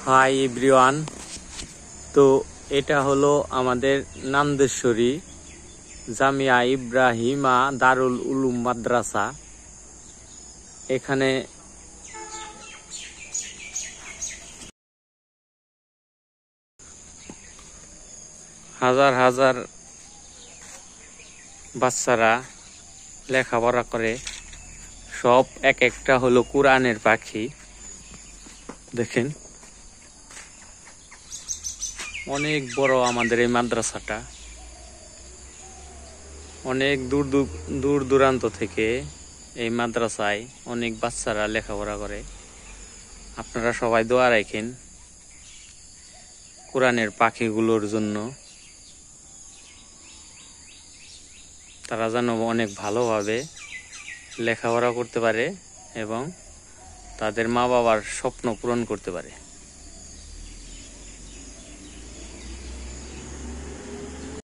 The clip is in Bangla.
Hi everyone. তো এটা হলো আমাদের নান্দেশ্বরী জামিয়া ইব্রাহিমা দারুল উলুম মাদ্রাসা। এখানে হাজার হাজার বাচ্চারা লেখাপড়া করে। সব এক একটা হলো কোরআনের পাখি। দেখেন অনেক বড় আমাদের এই মাদ্রাসাটা। অনেক দূর দূরান্ত থেকে এই মাদ্রাসায় অনেক বাচ্চারা লেখাপড়া করে। আপনারা সবাই দোয়া রাখেন কোরআনের পাখিগুলোর জন্য, তারা যেন অনেক ভালোভাবে লেখাপড়া করতে পারে এবং তাদের মা বাবার স্বপ্ন পূরণ করতে পারে।